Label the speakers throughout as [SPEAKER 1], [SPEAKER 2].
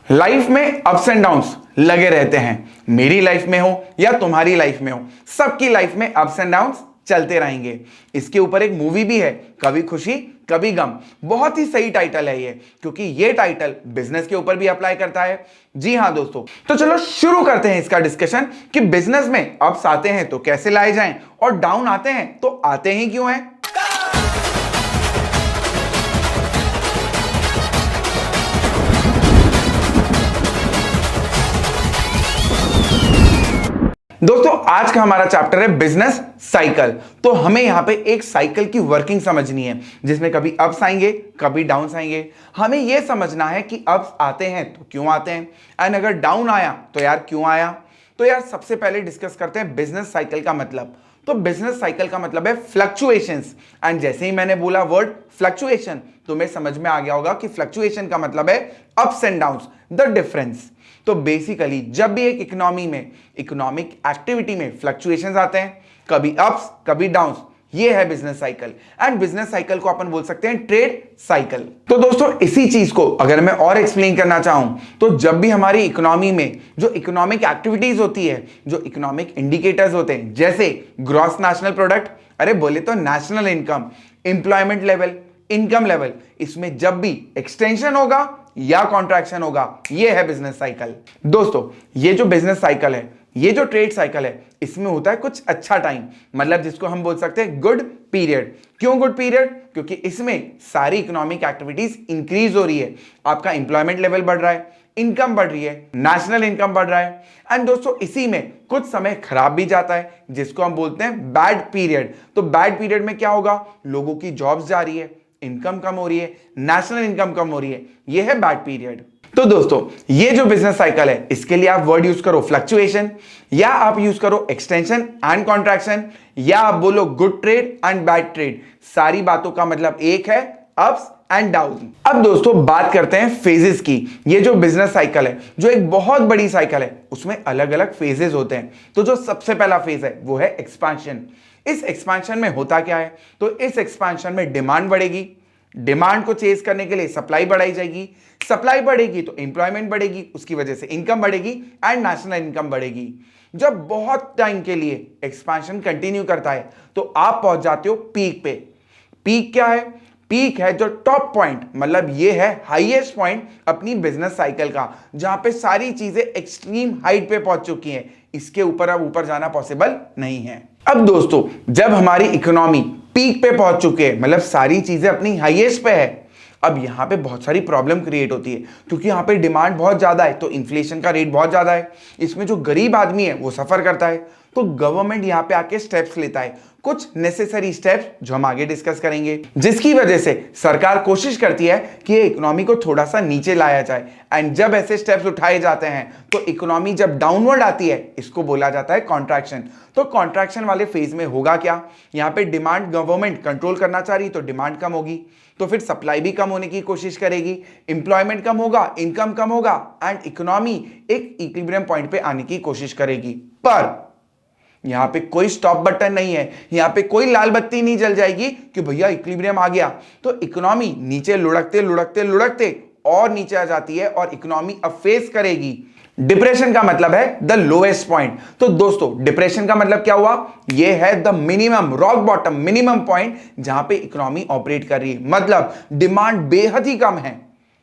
[SPEAKER 1] Life में ups and downs लगे रहते हैं। मेरी लाइफ में हो या तुम्हारी लाइफ में हो, सबकी लाइफ में अप्स एंड डाउन्स चलते रहेंगे। इसके ऊपर एक मूवी भी है, कभी खुशी कभी गम। बहुत ही सही टाइटल है ये, क्योंकि ये टाइटल बिजनेस के ऊपर भी अप्लाई करता है। जी हां दोस्तों, तो चलो शुरू करते हैं इसका डिस्कशन कि बिजनेस में अप्स आते हैं तो कैसे लाए जाएं और डाउन आते हैं तो आते ही क्यों हैं। दोस्तों आज का हमारा चैप्टर है बिजनेस साइकिल। तो हमें यहां पे एक साइकिल की वर्किंग समझनी है, जिसमें कभी अप्स आएंगे कभी डाउन्स आएंगे। हमें यह समझना है कि अप्स आते हैं तो क्यों आते हैं, एंड अगर डाउन आया तो यार क्यों आया। तो यार सबसे पहले डिस्कस करते हैं बिजनेस साइकिल का मतलब। तो बिजनेस साइकिल का मतलब है फ्लक्चुएशंस, एंड जैसे ही मैंने बोला वर्ड फ्लक्चुएशन, तुम्हें समझ में आ गया होगा कि फ्लक्चुएशन का मतलब है ups and downs, the difference. तो बेसिकली जब भी एक इकोनॉमी में, इकोनॉमिक एक्टिविटी में फ्लक्चुएशंस आते हैं, कभी अप्स कभी डाउन्स, ये है business cycle. And business cycle को अपन बोल सकते हैं ट्रेड साइकिल। तो दोस्तों इसी चीज को अगर मैं और एक्सप्लेन करना चाहूं, तो जब भी हमारी इकोनॉमी में जो इकोनॉमिक एक्टिविटीज होती है, जो इकोनॉमिक इंडिकेटर्स होते हैं, जैसे ग्रॉस नेशनल प्रोडक्ट, अरे बोले तो national income, employment level, income level, इसमें जब भी एक्सटेंशन होगा या कॉन्ट्रैक्शन होगा, ये है बिजनेस साइकिल। दोस्तों ये जो बिजनेस साइकिल है, ये जो ट्रेड साइकिल है, इसमें होता है कुछ अच्छा टाइम, मतलब जिसको हम बोल सकते हैं गुड पीरियड। क्यों गुड पीरियड? क्योंकि इसमें सारी इकोनॉमिक एक्टिविटीज इंक्रीज हो रही है, आपका एम्प्लॉयमेंट लेवल बढ़ रहा है, इनकम बढ़ रही है, नेशनल इनकम बढ़ रहा है। एंड दोस्तों इसी में कुछ समय खराब भी जाता है, जिसको हम बोलते हैं बैड पीरियड। तो बैड पीरियड में क्या होगा, लोगों की जॉब्स जा रही है, इनकम कम हो रही है, नेशनल इनकम कम हो रही है, यह है बैड पीरियड। तो दोस्तों ये जो बिजनेस साइकिल है, इसके लिए आप वर्ड यूज करो फ्लक्चुएशन, या आप यूज करो एक्सटेंशन एंड कॉन्ट्रैक्शन, या आप बोलो good trade and bad trade. सारी बातों का मतलब एक है, अप्स एंड डाउन। अब दोस्तों बात करते हैं फेजेस की। ये जो बिजनेस साइकिल है, जो एक बहुत बड़ी साइकिल है, उसमें अलग अलग फेजेस होते हैं। तो जो सबसे पहला फेज है वो है एक्सपांशन। इस एक्सपांशन में होता क्या है, तो इस एक्सपांशन में डिमांड बढ़ेगी, डिमांड को चेज करने के लिए सप्लाई बढ़ाई जाएगी, सप्लाई बढ़ेगी तो एम्प्लॉयमेंट बढ़ेगी, उसकी वजह से इनकम बढ़ेगी एंड नेशनल इनकम बढ़ेगी। जब बहुत टाइम के लिए एक्सपांशन कंटिन्यू करता है तो आप पहुंच जाते हो पीक पे। पीक क्या है? पीक है जो टॉप पॉइंट, मतलब ये है हाईएस्ट पॉइंट अपनी बिजनेस साइकिल का, जहां पे सारी चीजें एक्सट्रीम हाइट पे पहुंच चुकी हैं। इसके ऊपर अब ऊपर जाना पॉसिबल नहीं है। अब दोस्तों जब हमारी इकोनॉमी पीक पे पहुंच चुके हैं, मतलब सारी चीजें अपनी हाईएस्ट पे है, अब यहां पे बहुत सारी प्रॉब्लम क्रिएट होती है, क्योंकि यहां पे डिमांड बहुत ज्यादा है, तो इन्फ्लेशन का रेट बहुत ज्यादा है। इसमें जो गरीब आदमी है वो सफर करता है। तो गवर्नमेंट यहां पे आके स्टेप्स लेता है, कुछ नेसेसरी स्टेप्स जो हम आगे डिस्कस करेंगे, जिसकी वजह से सरकार कोशिश करती है कि ये इकोनॉमी को थोड़ा सा नीचे लाया जाए। एंड जब ऐसे स्टेप्स उठाए जाते हैं तो इकोनॉमी जब डाउनवर्ड आती है, इसको बोला जाता है कॉन्ट्रैक्शन। तो कॉन्ट्रैक्शन वाले फेज में होगा क्या, यहां पे डिमांड गवर्नमेंट कंट्रोल करना चाह रही, तो डिमांड कम होगी, तो फिर सप्लाई भी कम होने की कोशिश करेगी, एम्प्लॉयमेंट कम होगा, इनकम कम होगा, एंड इकोनॉमी एक इक्विलिब्रियम पॉइंट पे आने की कोशिश करेगी। पर यहां पे कोई स्टॉप बटन नहीं है, यहां पे कोई लाल बत्ती नहीं जल जाएगी कि भैया इक्विलिब्रियम आ गया। तो इकोनॉमी नीचे लुढ़कते लुढ़कते लुढ़कते और नीचे आ जाती है और इकोनॉमी अब फेस करेगी डिप्रेशन का मतलब है द लोएस्ट पॉइंट। तो दोस्तों डिप्रेशन का मतलब क्या हुआ, ये है the minimum, rock bottom, minimum point जहां पे इकोनॉमी ऑपरेट कर रही है। मतलब डिमांड बेहद ही कम है,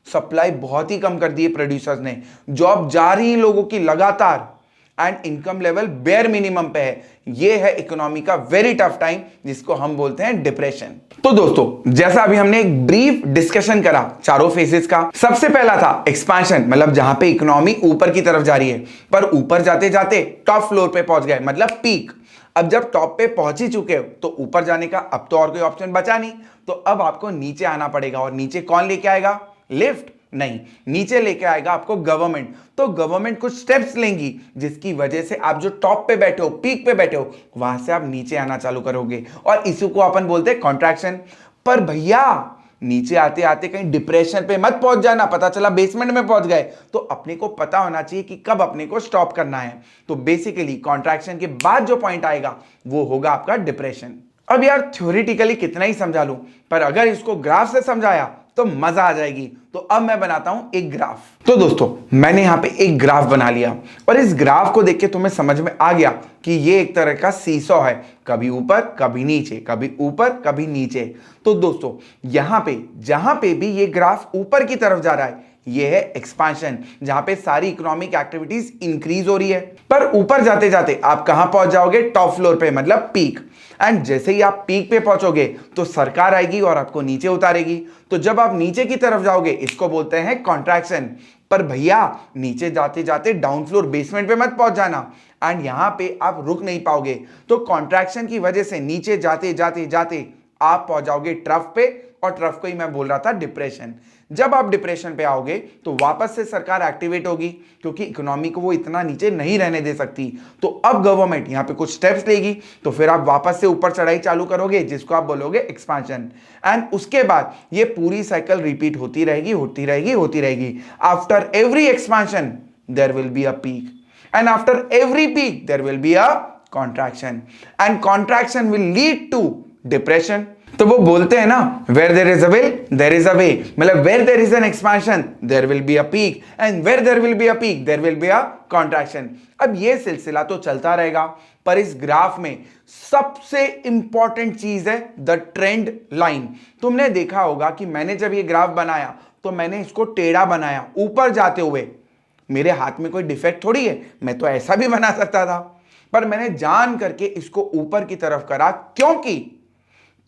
[SPEAKER 1] सप्लाई बहुत ही कम कर दी है प्रोड्यूसर्स ने, जॉब जा रही है लोगों की लगातार, and income level bare minimum पे है। ये है इकोनॉमी का वेरी टफ टाइम, जिसको हम बोलते हैं डिप्रेशन। तो दोस्तों जैसा अभी हमने एक ब्रीफ डिस्कशन करा चारों फेजेस का, सबसे पहला था एक्सपांशन, मतलब जहां पे इकोनॉमी ऊपर की तरफ जा रही है, पर ऊपर जाते जाते टॉप फ्लोर पे पहुंच गए, मतलब पीक। अब जब टॉप पे पहुंच ही चुके हो तो ऊपर जाने का अब तो और कोई ऑप्शन बचा नहीं, तो अब आपको नीचे आना पड़ेगा। और नीचे कौन लेके आएगा, लिफ्ट नहीं, नीचे लेके आएगा आपको गवर्नमेंट। तो गवर्नमेंट कुछ स्टेप्स लेंगी, जिसकी वजह से आप जो टॉप पे बैठे हो, पीक पे बैठे हो, वहां से आप नीचे आना चालू करोगे, और इसी को अपन बोलते हैं कॉन्ट्रैक्शन। पर भैया नीचे आते आते कहीं डिप्रेशन पे मत पहुंच जाना, पता चला बेसमेंट में पहुंच गए, तो अपने को पता होना चाहिए कि कब अपने को स्टॉप करना है। तो बेसिकली कॉन्ट्रैक्शन के बाद जो पॉइंट आएगा वो होगा आपका डिप्रेशन। अब यार थ्योरेटिकली कितना ही समझा लूं, पर अगर इसको ग्राफ से समझाया तो मजा आ जाएगी। तो अब मैं बनाता हूं एक ग्राफ। तो दोस्तों मैंने यहां पे एक ग्राफ बना लिया और इस ग्राफ को देख के तुम्हें समझ में आ गया कि ये एक तरह का सीसॉ है, कभी ऊपर कभी नीचे, कभी ऊपर कभी नीचे। तो दोस्तों यहां पे जहां पे भी ये ग्राफ ऊपर की तरफ जा रहा है ये है एक्सपांशन, जहां पे सारी इकोनॉमिक एक्टिविटीज इंक्रीज हो रही है। पर ऊपर जाते जाते आप कहां पहुंच जाओगे? टॉप फ्लोर पे, मतलब पीक। एंड जैसे ही आप पीक पे पहुंचोगे तो सरकार आएगी और आपको नीचे उतारेगी। तो जब आप नीचे की तरफ जाओगे इसको बोलते हैं कॉन्ट्रैक्शन। पर भैया नीचे जाते जाते डाउन फ्लोर बेसमेंट पे मत पहुंच जाना, एंड यहां पे आप रुक नहीं पाओगे। तो कॉन्ट्रैक्शन की वजह से नीचे जाते जाते जाते आप पहुंच जाओगे ट्रफ पे, और ट्रफ को ही मैं बोल रहा था डिप्रेशन। जब आप डिप्रेशन पे आओगे तो वापस से सरकार एक्टिवेट होगी, क्योंकि इकोनॉमी को वो इतना नीचे नहीं रहने दे सकती। तो अब गवर्नमेंट यहां पे कुछ स्टेप्स लेगी, तो फिर आप वापस से ऊपर चढ़ाई चालू करोगे, जिसको आप बोलोगे एक्सपांशन। एंड उसके बाद ये पूरी साइकिल रिपीट होती रहेगी होती रहेगी होती रहेगी। After every expansion there will be a peak, and after every peak there will be a contraction, and contraction will lead to depression। तो वो बोलते हैं ना, where there is a will there is a way, मतलब where there is an expansion there will be a peak, and where there will be a peak there will be a contraction। अब ये सिलसिला तो चलता रहेगा, पर इस graph में सबसे इंपॉर्टेंट चीज है द ट्रेंड लाइन। तुमने देखा होगा कि मैंने जब ये ग्राफ बनाया तो मैंने इसको टेढ़ा बनाया ऊपर जाते हुए। मेरे हाथ में कोई डिफेक्ट थोड़ी है, मैं तो ऐसा भी बना सकता था, पर मैंने जान करके इसको ऊपर की तरफ करा, क्योंकि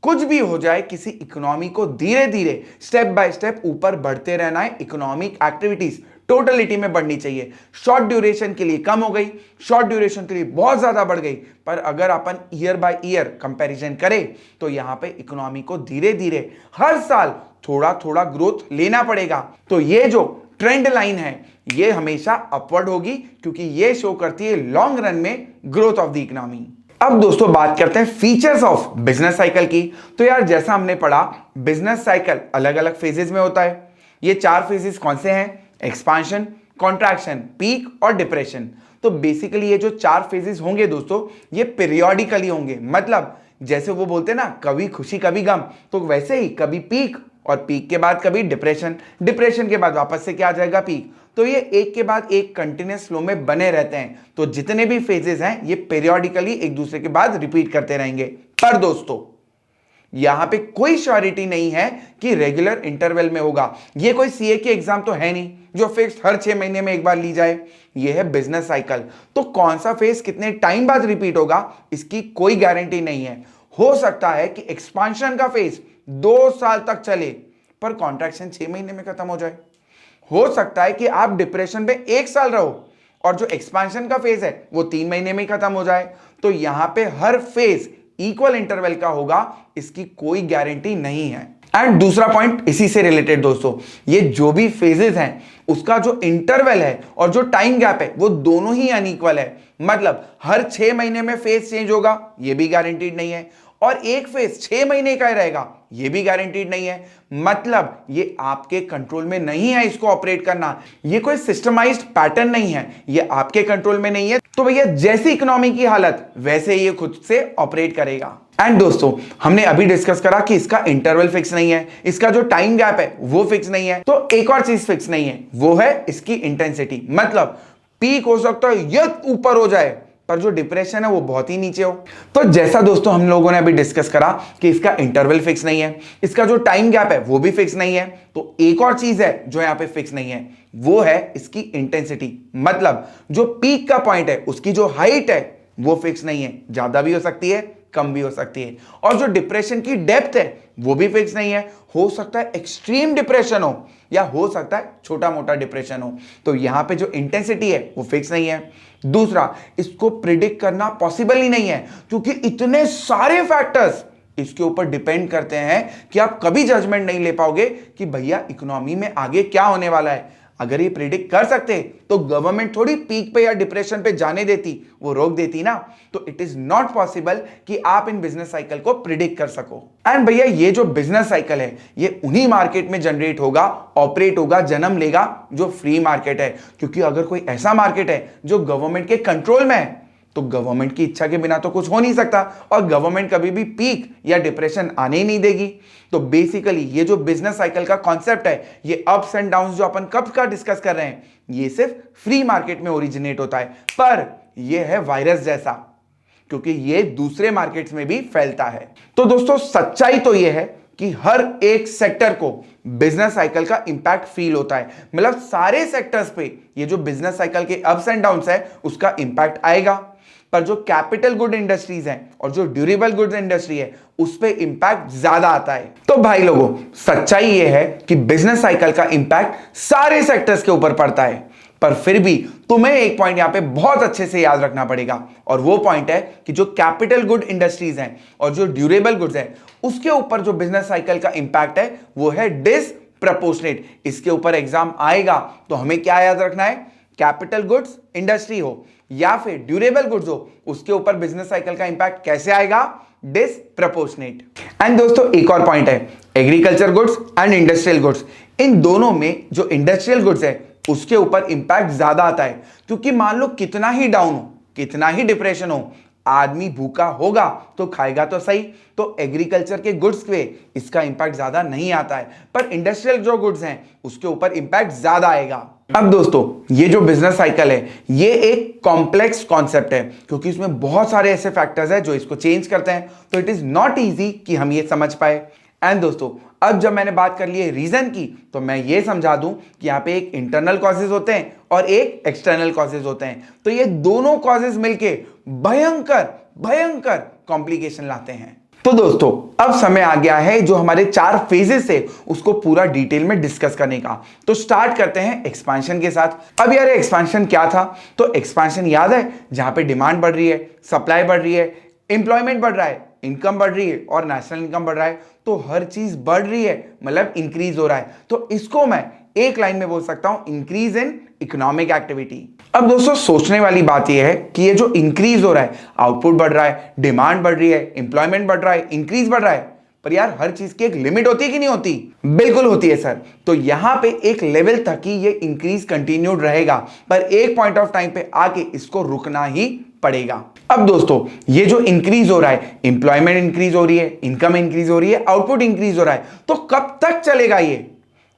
[SPEAKER 1] कुछ भी हो जाए किसी इकोनॉमी को धीरे धीरे स्टेप बाय स्टेप ऊपर बढ़ते रहना है। इकोनॉमिक एक्टिविटीज टोटलिटी में बढ़नी चाहिए। शॉर्ट ड्यूरेशन के लिए कम हो गई, शॉर्ट ड्यूरेशन के लिए बहुत ज्यादा बढ़ गई, पर अगर अपन ईयर बाय ईयर कंपैरिजन करें तो यहां पे इकोनॉमी को धीरे धीरे हर साल थोड़ा थोड़ा ग्रोथ लेना पड़ेगा। तो ये जो ट्रेंड लाइन है ये हमेशा अपवर्ड होगी, क्योंकि ये शो करती है लॉन्ग रन में ग्रोथ ऑफ द इकोनॉमी। अब दोस्तों बात करते हैं फीचर्स ऑफ बिजनेस साइकिल की। तो यार जैसा हमने पढ़ा, बिजनेस साइकिल अलग अलग फेजेस में होता है। ये 4 फेजेस कौन से हैं? एक्सपांशन, कॉन्ट्रैक्शन, पीक और डिप्रेशन। तो बेसिकली ये जो 4 फेजेस होंगे दोस्तों, ये पीरियोडिकली होंगे। मतलब जैसे वो बोलते हैं ना, कभी खुशी कभी गम, तो वैसे ही कभी पीक, और पीक के बाद कभी डिप्रेशन, डिप्रेशन के बाद वापस से क्या आ जाएगा? पीक। तो ये एक के बाद एक कंटिन्यूअस फ्लो में बने रहते हैं। तो जितने भी फेजेस हैं ये पीरियोडिकली एक दूसरे के बाद रिपीट करते रहेंगे। पर दोस्तों यहां पे कोई श्योरिटी नहीं है कि रेगुलर इंटरवल में होगा। ये कोई सीए की एग्जाम तो है नहीं जो फिक्स हर 6 महीने में एक बार ली जाए। ये है बिजनेस साइकिल, तो कौन सा फेज कितने टाइम बाद रिपीट होगा इसकी कोई गारंटी नहीं है। हो सकता है कि एक्सपांशन का फेज 2 साल तक चले, पर कॉन्ट्रैक्शन 6 महीने में खत्म हो जाए। हो सकता है कि आप डिप्रेशन में 1 साल रहो और जो एक्सपांशन का फेज है वो 3 महीने में ही खत्म हो जाए। तो यहां पे हर फेज इक्वल इंटरवल का होगा, इसकी कोई गारंटी नहीं है। एंड दूसरा पॉइंट इसी से रिलेटेड दोस्तों, ये जो भी फेजेस हैं उसका जो इंटरवल है और जो टाइम गैप है वो दोनों ही अनइक्वल है। मतलब हर 6 महीने में फेज चेंज होगा ये भी गारंटीड नहीं है, और एक फेज 6 महीने का रहेगा ये भी गारंटीड नहीं है। मतलब ये आपके कंट्रोल में नहीं है इसको ऑपरेट करना। ये कोई सिस्टमाइज्ड पैटर्न नहीं है, ये आपके कंट्रोल में नहीं है। तो भैया जैसी इकोनॉमी की हालत वैसे ये खुद से ऑपरेट करेगा। एंड दोस्तों हमने अभी डिस्कस करा कि इसका इंटरवल फिक्स नहीं है, इसका जो टाइम गैप है वो फिक्स नहीं है। तो एक और चीज फिक्स नहीं है, वो है इसकी इंटेंसिटी। मतलब पीक हो सकता है ये ऊपर हो जाए, पर जो डिप्रेशन है वो बहुत ही नीचे हो। तो जैसा दोस्तों हम लोगों ने अभी डिस्कस करा कि इसका इंटरवल फिक्स नहीं है, इसका जो टाइम गैप है वो भी फिक्स नहीं है, तो एक और चीज है जो यहां पे फिक्स नहीं है, वो है इसकी इंटेंसिटी। मतलब जो पीक का पॉइंट है उसकी जो हाइट है वो फिक्स नहीं है, ज्यादा भी हो सकती है कम भी हो सकती है। और जो डिप्रेशन की डेप्थ है वो भी फिक्स नहीं है, हो सकता है एक्सट्रीम डिप्रेशन हो या हो सकता है छोटा मोटा डिप्रेशन हो। तो यहां पे जो इंटेंसिटी है वो फिक्स नहीं है। दूसरा, इसको प्रिडिक्ट करना पॉसिबल ही नहीं है, क्योंकि इतने सारे फैक्टर्स इसके ऊपर डिपेंड करते हैं कि आप कभी जजमेंट नहीं ले पाओगे कि भैया इकोनॉमी में आगे क्या होने वाला है। अगर ये प्रिडिक्ट कर सकते तो गवर्नमेंट थोड़ी पीक पे या डिप्रेशन पे जाने देती, वो रोक देती ना। तो इट इज नॉट पॉसिबल कि आप इन बिजनेस साइकिल को प्रिडिक्ट कर सको। एंड भैया ये जो बिजनेस साइकिल है ये उन्हीं मार्केट में जनरेट होगा, ऑपरेट होगा, जन्म लेगा जो फ्री मार्केट है। क्योंकि अगर कोई ऐसा मार्केट है जो गवर्नमेंट के कंट्रोल में है तो गवर्नमेंट की इच्छा के बिना तो कुछ हो नहीं सकता, और गवर्नमेंट कभी भी पीक या डिप्रेशन आने ही नहीं देगी। तो बेसिकली ये जो बिजनेस साइकिल का कॉन्सेप्ट है, ये अप्स एंड डाउन्स जो अपन कब का डिस्कस कर रहे हैं, ये सिर्फ फ्री मार्केट में ओरिजिनेट होता है, पर ये है वायरस जैसा, क्योंकि ये दूसरे मार्केट्स में भी फैलता है। तो दोस्तों सच्चाई तो ये है कि हर एक सेक्टर को बिजनेस साइकिल का इंपैक्ट फील होता है, मतलब सारे सेक्टर्स पे ये जो बिजनेस साइकिल के अप्स एंड डाउन्स है उसका इंपैक्ट आएगा। पर जो कैपिटल गुड इंडस्ट्रीज हैं और जो ड्यूरेबल गुड्स इंडस्ट्री है उस पे इंपैक्ट ज्यादा आता है। तो भाई लोगों, सच्चाई ये है कि बिजनेस साइकिल का इंपैक्ट सारे सेक्टर्स के ऊपर पड़ता है, पर फिर भी तुम्हें एक पॉइंट यहां पे बहुत अच्छे से याद रखना पड़ेगा, और वो पॉइंट है कि जो कैपिटल गुड इंडस्ट्रीज हैं और जो ड्यूरेबल गुड्स हैं उसके ऊपर जो बिजनेस साइकिल का इंपैक्ट है वो है डिसप्रपोर्शनेट। इसके ऊपर एग्जाम आएगा तो हमें क्या याद रखना है, कैपिटल गुड्स इंडस्ट्री हो या फिर ड्यूरेबल गुड्स हो, उसके ऊपर बिजनेस साइकिल का इंपैक्ट कैसे आएगा, डिसप्रपोर्शनेट। एंड दोस्तों एक और पॉइंट है, agriculture goods and industrial goods, इन दोनों में जो इंडस्ट्रियल गुड्स है उसके ऊपर इंपैक्ट ज्यादा आता है, क्योंकि मान लो कितना ही डाउन हो, कितना ही डिप्रेशन हो, आदमी भूखा होगा तो खाएगा तो सही। तो एग्रीकल्चर के गुड्स पे इसका इंपैक्ट ज्यादा नहीं आता है, पर इंडस्ट्रियल जो गुड्स हैं उसके ऊपर इंपैक्ट ज्यादा आएगा। अब दोस्तों ये जो बिजनेस साइकिल है ये एक कॉम्प्लेक्स कॉन्सेप्ट है, क्योंकि इसमें बहुत सारे ऐसे फैक्टर्स हैं जो इसको चेंज करते हैं, तो इट इज नॉट इजी कि हम ये समझ पाए। एंड दोस्तों अब जब मैंने बात कर ली है रीजन की, तो मैं ये समझा दूं कि यहां पे एक इंटरनल कॉजेज होते हैं और एक एक्सटर्नल कॉजेज होते हैं। तो ये दोनों कॉजेज मिलके भयंकर भयंकर कॉम्प्लिकेशन लाते हैं। तो दोस्तों अब समय आ गया है जो हमारे 4 फेजेस है उसको पूरा डिटेल में डिस्कस करने का। तो स्टार्ट करते हैं एक्सपेंशन के साथ। अब यार एक्सपेंशन क्या था, तो एक्सपेंशन याद है, जहां पे डिमांड बढ़ रही है, सप्लाई बढ़ रही है, एम्प्लॉयमेंट बढ़ रहा है, इनकम बढ़ रही है और नेशनल इनकम बढ़ रहा है, तो हर चीज बढ़ रही है, मतलब इंक्रीज हो रहा है। तो इसको मैं एक लाइन में बोल सकता हूं, इंक्रीज इन इकोनॉमिक एक्टिविटी। अब दोस्तों सोचने वाली बात यह है कि ये जो इंक्रीज हो रहा है, आउटपुट बढ़ रहा है, डिमांड बढ़ रही है, एम्प्लॉयमेंट बढ़ रहा है, इंक्रीज बढ़ रहा है, पर यार हर चीज की एक लिमिट होती है कि नहीं होती? बिल्कुल होती है सर। तो यहां पे एक लेवल तक ही ये इंक्रीज कंटिन्यूड रहेगा, पर एक पॉइंट ऑफ टाइम पे आके इसको रुकना ही पड़ेगा। अब दोस्तों ये जो इंक्रीज हो रहा है, एम्प्लॉयमेंट इंक्रीज हो रही है, इनकम इंक्रीज हो रही है, आउटपुट इंक्रीज हो रहा है, तो कब तक चलेगा ये?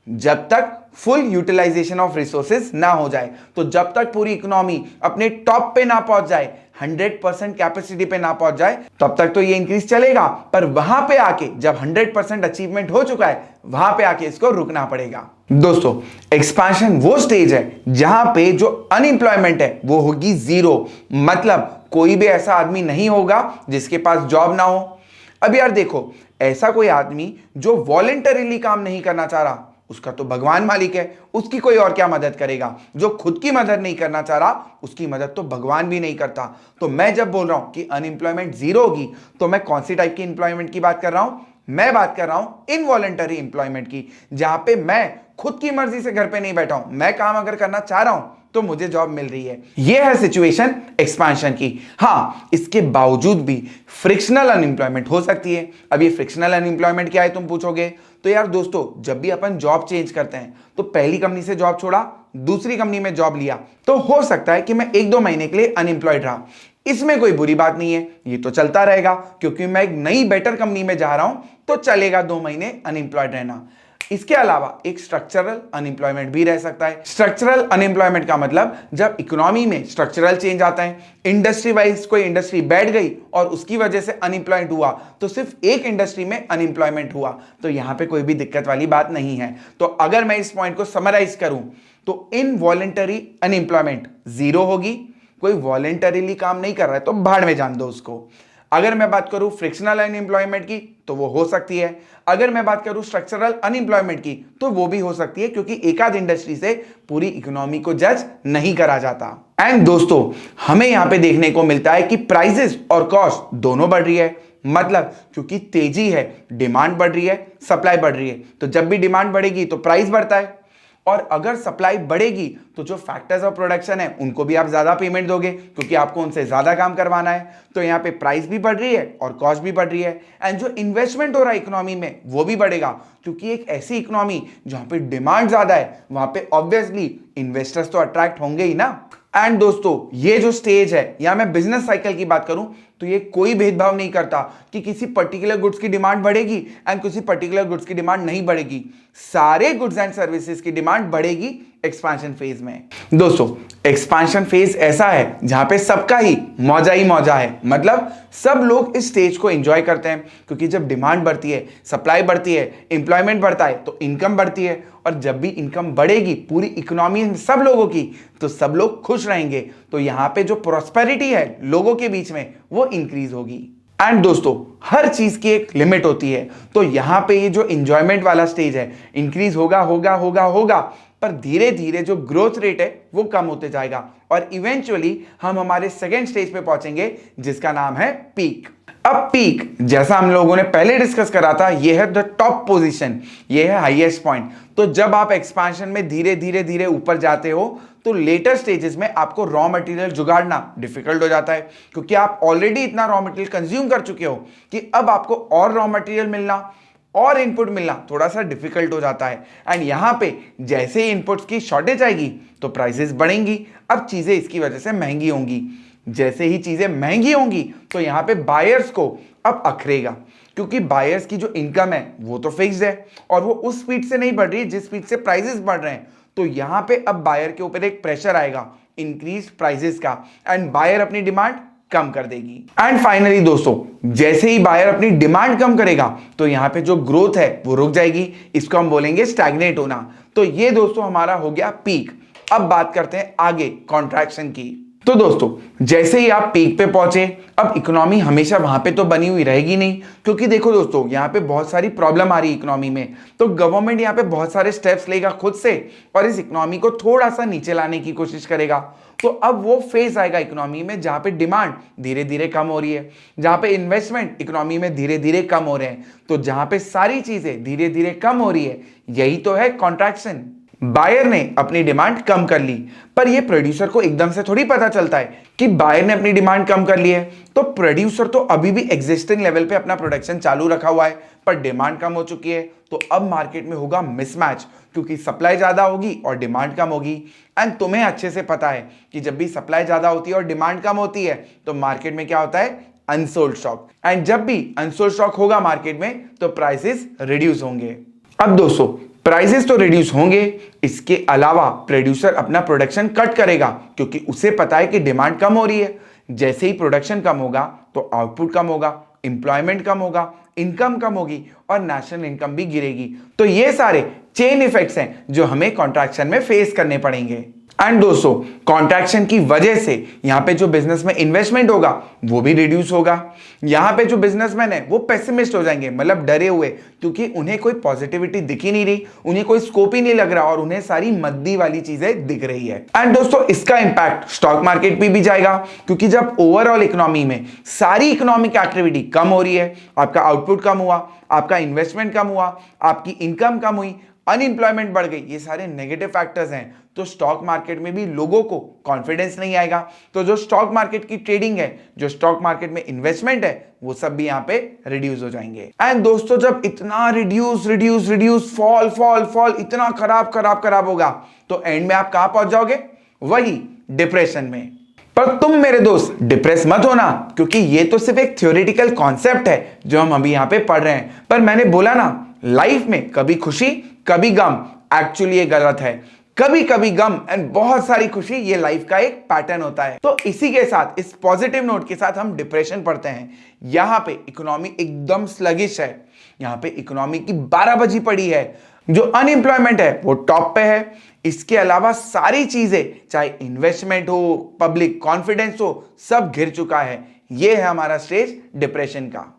[SPEAKER 1] जब तक फुल यूटिलाइजेशन ऑफ रिसोर्सेज ना हो जाए, तो जब तक पूरी इकोनॉमी अपने टॉप पे ना पहुंच जाए, 100% कैपेसिटी पे ना पहुंच जाए, तब तक तो ये इंक्रीज चलेगा। पर वहां पे आके जब 100% अचीवमेंट हो चुका है, वहां पे आके इसको रुकना पड़ेगा। दोस्तों एक्सपेंशन वो स्टेज है जहां पे जो अनएम्प्लॉयमेंट है वो होगी 0, मतलब कोई भी ऐसा आदमी नहीं होगा जिसके पास जॉब ना हो। अब यार देखो, ऐसा कोई आदमी जो वॉलेंटरीली काम नहीं करना चाह रहा, उसका तो भगवान मालिक है, उसकी कोई और क्या मदद करेगा। जो खुद की मदद नहीं करना चाह रहा, उसकी मदद तो भगवान भी नहीं करता। तो मैं जब बोल रहा हूं कि अनएम्प्लॉयमेंट 0 होगी, तो मैं कौन सी टाइप की एम्प्लॉयमेंट की बात कर रहा हूं? मैं बात कर रहा हूं इनवॉलेंटरी एम्प्लॉयमेंट की, जहां पे मैं खुद की मर्जी से घर पे नहीं बैठा हूं, मैं काम अगर करना चाह रहा हूं तो मुझे जॉब मिल रही है। यह है सिचुएशन एक्सपेंशन की। हां, इसके बावजूद भी फ्रिक्शनल अनएम्प्लॉयमेंट हो सकती है। अब ये फ्रिक्शनल अनएम्प्लॉयमेंट क्या है तुम पूछोगे? तो यार दोस्तों, जब भी अपन जॉब चेंज करते हैं तो पहली कंपनी से जॉब छोड़ा, दूसरी कंपनी में जॉब लिया, तो हो सकता है कि मैं 1-2 महीने के लिए अनएम्प्लॉयड रहा। इसमें कोई बुरी बात नहीं है, ये तो चलता रहेगा, क्योंकि मैं एक नई बेटर कंपनी में जा रहा हूं, तो चलेगा 2 महीने अनएम्प्लॉयड रहना। इसके अलावा एक स्ट्रक्चरल अनएम्प्लॉयमेंट भी रह सकता है। स्ट्रक्चरल अनएम्प्लॉयमेंट का मतलब जब इकोनॉमी में स्ट्रक्चरल चेंज आता है, इंडस्ट्री वाइज कोई इंडस्ट्री बैठ गई और उसकी वजह से अनएम्प्लॉयड हुआ, तो सिर्फ एक इंडस्ट्री में अनएम्प्लॉयमेंट हुआ, तो यहां पे कोई भी दिक्कत वाली बात नहीं है। तो अगर मैं इस पॉइंट को समराइज करूं तो इनवॉलेंटरी अनएम्प्लॉयमेंट 0 होगी। कोई वॉलेंटरीली काम नहीं कर रहा है तो भाड़ में जान दो उसको। अगर मैं बात करूं फ्रिक्शनल अनएम्प्लॉयमेंट की, तो वो हो सकती है। अगर मैं बात करूं स्ट्रक्चरल अनएम्प्लॉयमेंट की, तो वो भी हो सकती है, क्योंकि एक आध इंडस्ट्री से पूरी इकोनॉमी को जज नहीं करा जाता। एंड दोस्तों हमें यहां पे देखने को मिलता है कि प्राइसेस और कॉस्ट दोनों बढ़ रही है, मतलब क्योंकि तेजी है, डिमांड बढ़ रही है, सप्लाई बढ़ रही है, तो जब भी डिमांड बढ़ेगी तो प्राइस बढ़ता है, और अगर सप्लाई बढ़ेगी तो जो फैक्टर्स ऑफ प्रोडक्शन है उनको भी आप ज्यादा पेमेंट दोगे, क्योंकि आपको उनसे ज्यादा काम करवाना है। तो यहां पे प्राइस भी बढ़ रही है और कॉस्ट भी बढ़ रही है, एंड जो इन्वेस्टमेंट हो रहा है इकोनॉमी में वो भी बढ़ेगा, क्योंकि एक ऐसी इकोनॉमी जहां पे डिमांड ज्यादा है, वहां पे ऑब्वियसली इन्वेस्टर्स तो अट्रैक्ट होंगे ही ना। एंड दोस्तों ये जो स्टेज है, या मैं बिजनेस साइकिल की बात करूं तो ये कोई भेदभाव नहीं करता कि किसी पर्टिकुलर गुड्स की डिमांड बढ़ेगी एंड किसी पर्टिकुलर गुड्स की डिमांड नहीं बढ़ेगी। सारे गुड्स एंड सर्विसेज की डिमांड बढ़ेगी एक्सपेंशन फेज में। दोस्तों एक्सपेंशन फेज ऐसा है जहां पे सबका ही मौजा है, मतलब सब लोग इस स्टेज को एंजॉय करते हैं, क्योंकि जब डिमांड बढ़ती है, सप्लाई बढ़ती है, एम्प्लॉयमेंट बढ़ता है तो इनकम बढ़ती है, और जब भी इनकम बढ़ेगी पूरी इकोनॉमी में सब लोगों की, तो सब लोग खुश रहेंगे, तो यहां पे जो प्रॉस्पेरिटी है लोगों के बीच में वो इंक्रीज होगी। एंड दोस्तों हर चीज की एक लिमिट होती है, तो यहां पे ये जो इंजॉयमेंट वाला स्टेज है इंक्रीज होगा होगा होगा होगा, पर धीरे धीरे जो ग्रोथ रेट है वो कम होते जाएगा, और इवेंचुअली हम हमारे सेकेंड स्टेज पे पहुंचेंगे जिसका नाम है पीक। अब पीक जैसा हम लोगों ने पहले डिस्कस करा था, ये है द टॉप पोजीशन, ये है हाईएस्ट पॉइंट। तो जब आप एक्सपेंशन में धीरे धीरे धीरे ऊपर जाते हो तो लेटर स्टेजेस में आपको रॉ मटेरियल जुगाड़ना डिफिकल्ट हो जाता है, क्योंकि आप ऑलरेडी इतना रॉ मटेरियल कंज्यूम कर चुके हो कि अब आपको और रॉ मटेरियल मिलना और इनपुट मिलना थोड़ा सा डिफिकल्ट हो जाता है। एंड यहां पे जैसे ही इनपुट्स की शॉर्टेज आएगी तो प्राइसेस बढ़ेंगी, अब चीजें इसकी वजह से महंगी होंगी। जैसे ही चीजें महंगी होंगी तो यहां पे बायर्स को अब अखरेगा, क्योंकि बायर्स की जो इनकम है वो तो फिक्स्ड है और वो उस स्पीड से नहीं बढ़ रही जिस स्पीड से प्राइसेस बढ़ रहे हैं, तो यहां पे अब बायर के ऊपर एक प्रेशर आएगा इंक्रीज प्राइसेस का, एंड बायर अपनी डिमांड कम कर देगी। एंड फाइनली दोस्तों जैसे ही बायर अपनी डिमांड कम करेगा तो यहां पे जो ग्रोथ है वो रुक जाएगी, इसको हम बोलेंगे स्टैग्नेट होना। तो ये दोस्तों हमारा हो गया पीक। अब बात करते हैं आगे कॉन्ट्रैक्शन की। तो दोस्तों जैसे ही आप पीक पे पहुंचे, अब इकोनॉमी हमेशा वहां पे तो बनी हुई रहेगी नहीं, क्योंकि देखो दोस्तों यहाँ पे बहुत सारी प्रॉब्लम आ रही है इकोनॉमी में, तो गवर्नमेंट यहाँ पे बहुत सारे स्टेप्स लेगा खुद से और इस इकोनॉमी को थोड़ा सा नीचे लाने की कोशिश करेगा। तो अब वो फेज आएगा इकोनॉमी में जहां पे डिमांड धीरे धीरे कम हो रही है, जहां पे इन्वेस्टमेंट इकोनॉमी में धीरे धीरे कम हो रहे हैं, तो जहां पे सारी चीजें धीरे धीरे कम हो रही है, यही तो है कॉन्ट्रैक्शन। बायर ने अपनी डिमांड कम कर ली, पर यह प्रोड्यूसर को एकदम से थोड़ी पता चलता है कि बायर ने अपनी डिमांड कम कर ली है। तो प्रोड्यूसर तो अभी भी एग्जिस्टिंग लेवल पे अपना प्रोडक्शन चालू रखा हुआ है, पर डिमांड कम हो चुकी है, तो अब मार्केट में होगा मिसमैच, क्योंकि सप्लाई ज्यादा होगी और डिमांड कम होगी। एंड तुम्हें अच्छे से पता है कि जब भी सप्लाई ज्यादा होती है और डिमांड कम होती है तो मार्केट में क्या होता है, अनसोल्ड स्टॉक। एंड जब भी अनसोल्ड स्टॉक होगा मार्केट में तो प्राइसेस रिड्यूस होंगे। अब दोस्तों प्राइसेस तो रिड्यूस होंगे, इसके अलावा प्रोड्यूसर अपना प्रोडक्शन कट करेगा, क्योंकि उसे पता है कि डिमांड कम हो रही है। जैसे ही प्रोडक्शन कम होगा तो आउटपुट कम होगा, एम्प्लॉयमेंट कम होगा, इनकम कम होगी और नेशनल इनकम भी गिरेगी। तो ये सारे चेन इफेक्ट्स हैं जो हमें कॉन्ट्रैक्शन में फेस करने पड़ेंगे। एंड दोस्तों कॉन्ट्रैक्शन की वजह से यहां पे जो बिजनेस में इन्वेस्टमेंट होगा वो भी रिड्यूस होगा। यहां पे जो बिजनेसमैन है वो पेसिमिस्ट हो जाएंगे, मतलब डरे हुए, क्योंकि उन्हें कोई पॉजिटिविटी दिख ही नहीं रही, उन्हें कोई स्कोप ही नहीं लग रहा और उन्हें सारी मद्दी वाली चीजें दिख रही है। एंड दोस्तों इसका इंपैक्ट स्टॉक मार्केट पे भी जाएगा, क्योंकि जब ओवरऑल इकोनॉमी में सारी इकोनॉमिक एक्टिविटी कम हो रही है, आपका आउटपुट कम हुआ, आपका इन्वेस्टमेंट कम हुआ, आपकी इनकम कम हुई, अनएम्प्लॉयमेंट बढ़ गई, ये सारे नेगेटिव फैक्टर्स हैं, तो स्टॉक मार्केट में भी लोगों को कॉन्फिडेंस नहीं आएगा। तो जो स्टॉक मार्केट की ट्रेडिंग है, जो स्टॉक मार्केट में इन्वेस्टमेंट है, वो सब भी यहां पे रिड्यूस हो जाएंगे। एंड दोस्तों जब इतना रिड्यूस फॉल फॉल फॉल इतना खराब होगा, तो एंड में आप कहां पहुंच जाओगे, वही डिप्रेशन में। पर तुम मेरे दोस्त डिप्रेस मत होना, क्योंकि ये तो सिर्फ एक थ्योरेटिकल कॉन्सेप्ट है जो हम अभी यहां पे पढ़ रहे हैं। पर मैंने बोला ना, लाइफ में कभी खुशी कभी गम, एक्चुअली ये गलत है। कभी कभी गम एंड बहुत सारी खुशी, ये लाइफ का एक पैटर्न होता है। तो इसी के साथ, इस पॉजिटिव नोट के साथ हम डिप्रेशन पढ़ते हैं। यहां पे इकोनॉमी एकदम स्लगिश है, यहां पे इकोनॉमी की 12 बजी पड़ी है, जो अनएम्प्लॉयमेंट है वो टॉप पे है। इसके अलावा सारी चीजें, चाहे इन्वेस्टमेंट हो, पब्लिक कॉन्फिडेंस हो, सब गिर चुका है। ये है हमारा स्टेज डिप्रेशन का।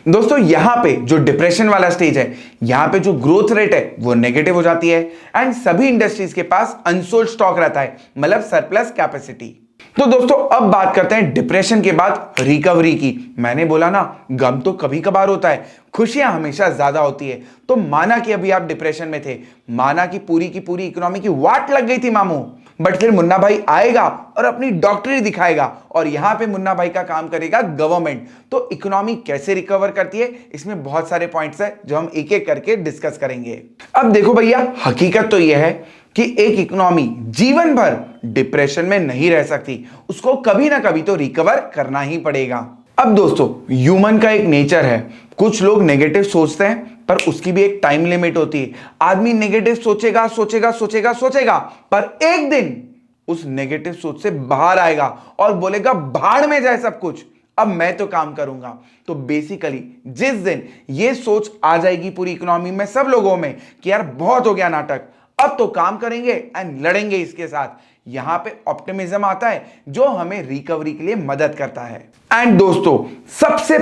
[SPEAKER 1] दोस्तों यहां पे जो डिप्रेशन वाला स्टेज है, यहां पे जो ग्रोथ रेट है वो नेगेटिव हो जाती है, एंड सभी इंडस्ट्रीज के पास अनसोल्ड स्टॉक रहता है, मतलब सरप्लस कैपेसिटी। तो दोस्तों अब बात करते हैं डिप्रेशन के बाद रिकवरी की। मैंने बोला ना, गम तो कभी कभार होता है, खुशियां हमेशा ज्यादा होती है। तो माना कि अभी आप डिप्रेशन में थे, माना कि पूरी की पूरी इकोनॉमी की वाट लग गई थी मामू, बट फिर मुन्ना भाई आएगा और अपनी डॉक्टरी दिखाएगा, और यहां पे मुन्ना भाई का काम करेगा गवर्नमेंट। तो इकोनॉमी कैसे रिकवर करती है, इसमें बहुत सारे पॉइंट्स है जो हम एक एक करके डिस्कस करेंगे। अब देखो भैया, हकीकत तो यह है कि एक इकोनॉमी जीवन भर डिप्रेशन में नहीं रह सकती, उसको कभी ना कभी तो रिकवर करना ही पड़ेगा। अब दोस्तों, ह्यूमन का एक नेचर है, कुछ लोग नेगेटिव सोचते हैं पर उसकी भी एक टाइम लिमिट होती है। आदमी नेगेटिव सोचेगा सोचेगा सोचेगा सोचेगा, पर एक दिन उस नेगेटिव सोच से बाहर आएगा और बोलेगा भाड़ में जाए सब कुछ, अब मैं तो काम करूंगा। तो बेसिकली जिस दिन ये सोच आ जाएगी पूरी इकोनॉमी में, सब लोगों में, कि यार बहुत हो गया नाटक, अब तो काम करेंगे एंड लड़ेंगे इसके साथ, यहां पे ऑप्टिमिज्म आता है जो हमें रिकवरी के लिए मदद करता है। एंड दोस्तों, सबसे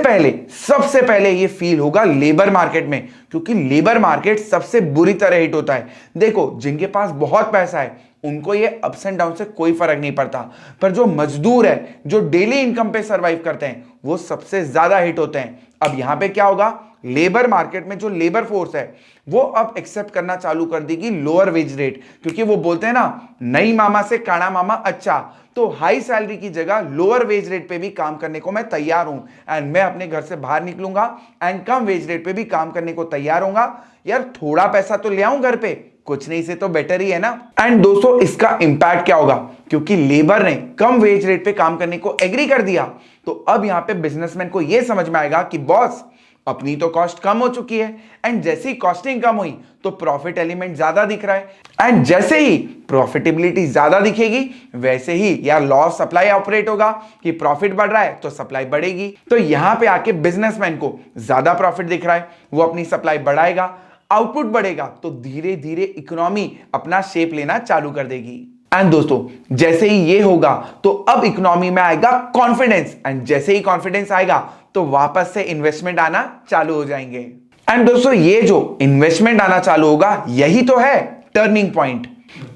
[SPEAKER 1] पहले ये फील होगा लेबर मार्केट में, क्योंकि लेबर मार्केट सबसे बुरी तरह हिट होता है। देखो, जिनके पास बहुत पैसा है उनको ये अप्स एंड डाउन से कोई फर्क नहीं पड़ता, पर जो मजदूर है, जो डेली इनकम पे सरवाइव करते हैं, वो सबसे ज्यादा हिट होते हैं। अब यहां पे क्या होगा, लेबर मार्केट में जो लेबर फोर्स है वो अब एक्सेप्ट करना चालू कर देगी लोअर वेज रेट, क्योंकि वो बोलते हैं ना, नई मामा से काना मामा अच्छा। तो हाई सैलरी की जगह लोअर वेज रेट पे भी काम करने को मैं तैयार हूं, एंड मैं अपने घर से बाहर निकलूंगा एंड कम वेज रेट पे भी काम करने को तैयार होऊंगा। यार थोड़ा पैसा तो ले आऊं घर पे, कुछ नहीं से तो बेटर ही है ना। एंड दोस्तों, इसका इंपैक्ट क्या होगा, क्योंकि लेबर ने कम वेज रेट पे काम करने को एग्री कर दिया, तो अब यहां पे बिजनेसमैन को यह समझ में आएगा कि बॉस, अपनी तो कॉस्ट कम हो चुकी है, एंड जैसे ही कॉस्टिंग कम हुई तो प्रॉफिट एलिमेंट ज्यादा दिख रहा है, एंड जैसे ही प्रॉफिटेबिलिटी ज्यादा दिखेगी वैसे ही या लॉ ऑफ सप्लाई ऑपरेट होगा कि प्रॉफिट बढ़ रहा है तो सप्लाई बढ़ेगी। तो यहां पे आके बिजनेसमैन को ज्यादा प्रॉफिट दिख रहा है, वो अपनी सप्लाई बढ़ाएगा, आउटपुट बढ़ेगा, तो धीरे धीरे इकोनॉमी अपना शेप लेना चालू कर देगी। एंड दोस्तों, जैसे ही ये होगा तो अब इकोनॉमी में आएगा कॉन्फिडेंस, एंड जैसे ही कॉन्फिडेंस आएगा तो वापस से इन्वेस्टमेंट आना चालू हो जाएंगे। एंड दोस्तों, ये जो इन्वेस्टमेंट आना चालू होगा यही तो है टर्निंग पॉइंट।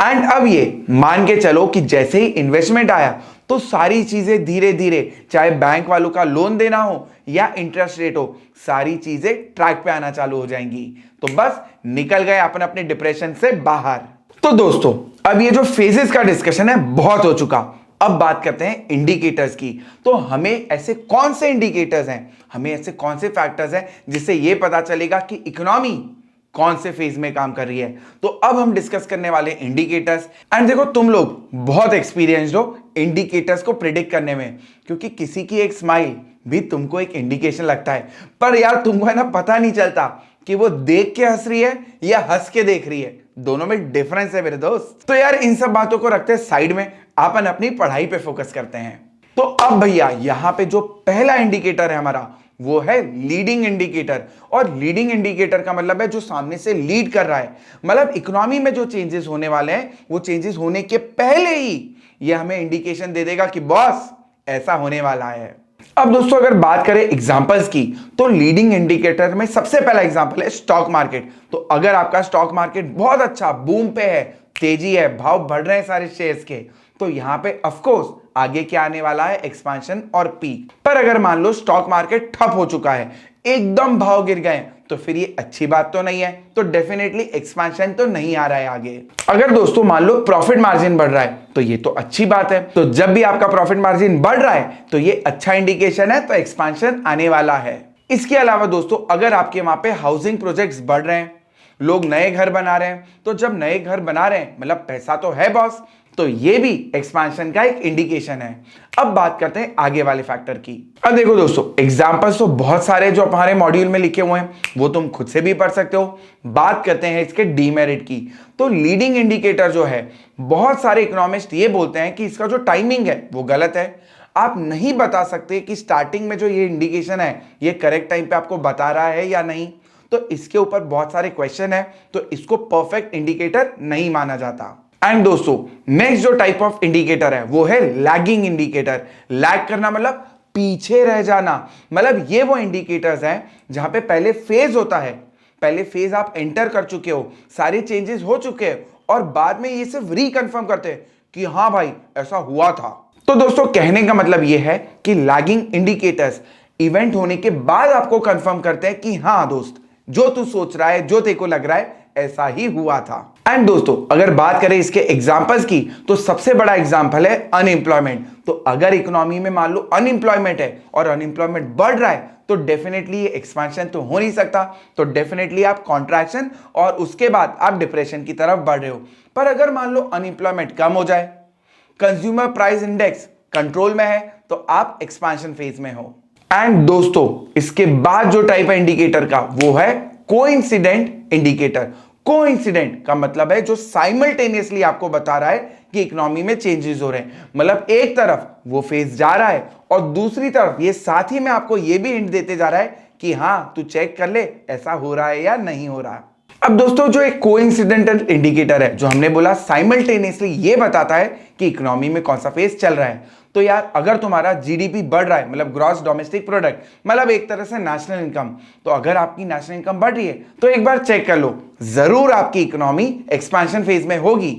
[SPEAKER 1] एंड अब ये मान के चलो कि जैसे ही इन्वेस्टमेंट आया तो सारी चीजें धीरे धीरे, चाहे बैंक वालों का लोन देना हो या इंटरेस्ट रेट हो, सारी चीजें ट्रैक पे आना चालू हो जाएंगी। तो बस निकल गए अपन अपने डिप्रेशन से बाहर। तो दोस्तों, अब ये जो फेजेस का डिस्कशन है बहुत हो चुका, अब बात करते हैं इंडिकेटर्स की। तो हमें ऐसे कौन से इंडिकेटर्स हैं, हमें ऐसे कौन से फैक्टर्स हैं जिससे यह पता चलेगा कि इकोनॉमी कौन से फेज में काम कर रही है। तो अब हम डिस्कस करने वाले इंडिकेटर्स। एंड देखो, तुम लोग बहुत एक्सपीरियंस्ड हो इंडिकेटर्स को प्रिडिक्ट करने में, क्योंकि किसी की एक स्माइल भी तुमको एक इंडिकेशन लगता है, पर यार तुमको है ना पता नहीं चलता कि वो देख के हंस रही है या हंस के देख रही है, दोनों में डिफरेंस है मेरे दोस्त। तो यार इन सब बातों को रखते साइड में, अपन अपनी पढ़ाई पे फोकस करते हैं। तो अब भैया यहां पे जो पहला इंडिकेटर है हमारा, वो है लीडिंग इंडिकेटर। और लीडिंग इंडिकेटर का मतलब है जो सामने से लीड कर रहा है, मतलब इकोनॉमी में जो चेंजेस होने वाले हैं वो चेंजेस होने के पहले ही ये हमें इंडिकेशन दे देगा कि बॉस ऐसा होने वाला है। अब दोस्तों, अगर बात करें एग्जांपल्स की, तो लीडिंग इंडिकेटर में सबसे पहला एग्जांपल है स्टॉक मार्केट। तो अगर आपका स्टॉक मार्केट बहुत अच्छा बूम पे है, तेजी है, भाव बढ़ रहे हैं सारे शेयर्स के, तो यहां पे ऑफ कोर्स आगे क्या आने वाला है, एक्सपांशन और पीक। पर अगर मान लो स्टॉक मार्केट ठप हो चुका है, एकदम भाव गिर गए, तो फिर ये अच्छी बात तो नहीं है, तो डेफिनेटली एक्सपांशन तो नहीं आ रहा है आगे। अगर दोस्तों मान लो प्रॉफिट मार्जिन बढ़ रहा है, तो ये तो अच्छी बात है। तो जब भी आपका प्रॉफिट मार्जिन बढ़ रहा है तो ये अच्छा इंडिकेशन है, तो एक्सपांशन आने वाला है। इसके अलावा दोस्तों, अगर आपके वहां पे हाउसिंग प्रोजेक्ट्स बढ़ रहे हैं, लोग नए घर बना रहे हैं, तो जब नए घर बना रहे हैं मतलब पैसा तो है बॉस, तो ये भी एक्सपांशन का एक इंडिकेशन है। अब बात करते हैं आगे वाले फैक्टर की। अब देखो दोस्तों, एग्जांपल्स तो बहुत सारे जो हमारे मॉड्यूल में लिखे हुए हैं, वो तुम खुद से भी पढ़ सकते हो। बात करते हैं इसके डीमेरिट की। तो लीडिंग इंडिकेटर जो है, बहुत सारे इकोनॉमिस्ट ये बोलते हैं कि इसका जो टाइमिंग है वो गलत है। आप नहीं बता सकते कि स्टार्टिंग में जो ये इंडिकेशन है ये करेक्ट टाइम पे आपको बता रहा है या नहीं, तो इसके ऊपर बहुत सारे क्वेश्चन है, तो इसको परफेक्ट इंडिकेटर नहीं माना जाता। एंड दोस्तों, नेक्स्ट जो टाइप ऑफ इंडिकेटर है वो है लैगिंग इंडिकेटर। लैग करना मतलब पीछे रह जाना, मतलब ये वो इंडिकेटर्स हैं जहां पे पहले फेज होता है, पहले फेज आप एंटर कर चुके हो, सारे चेंजेस हो चुके हैं, और बाद में ये सिर्फ रिकन्फर्म करते हैं कि हाँ भाई ऐसा हुआ था। तो दोस्तों, कहने का मतलब ये है कि लैगिंग इंडिकेटर्स इवेंट होने के बाद आपको कंफर्म करते हैं कि हाँ दोस्त, जो तू सोच रहा है, जो तेरे को लग रहा है, ऐसा ही हुआ था। एंड दोस्तों अगर बात करें इसके एग्जांपल्स की तो सबसे बड़ा एग्जांपल है अनएम्प्लॉयमेंट। तो अगर इकोनॉमी में मान लो अनएम्प्लॉयमेंट है और अनएम्प्लॉयमेंट बढ़ रहा है तो डेफिनेटली ये एक्सपेंशन तो हो नहीं सकता, तो डेफिनेटली आप कॉन्ट्रैक्शन और उसके बाद आप डिप्रेशन की तरफ बढ़ रहे हो। पर अगर मान लो अनएम्प्लॉयमेंट कम हो जाए, कंज्यूमर प्राइस इंडेक्स कंट्रोल में है, तो आप एक्सपेंशन फेज में हो। एंड दोस्तों इसके बाद जो टाइप है इंडिकेटर का वो है कोइंसिडेंट इंडिकेटर। कोइंसिडेंट का मतलब है जो साइमल्टेनियसली आपको बता रहा है कि इकोनॉमी में चेंजेस हो रहे हैं। मतलब एक तरफ वो फेज जा रहा है और दूसरी तरफ ये साथ ही में आपको ये भी हिंट देते जा रहा है कि हां तू चेक कर ले ऐसा हो रहा है या नहीं हो रहा है। अब दोस्तों जो एक कोइंसिडेंटल इंडिकेटर है, जो हमने बोला साइमल्टेनियसली ये बताता है कि इकोनॉमी में कौन सा फेज चल रहा है। तो यार अगर तुम्हारा जीडीपी बढ़ रहा है, मतलब ग्रॉस डोमेस्टिक प्रोडक्ट, मतलब एक तरह से नेशनल इनकम, तो अगर आपकी नेशनल इनकम बढ़ रही है तो एक बार चेक कर लो, जरूर आपकी इकोनॉमी एक्सपेंशन फेज में होगी।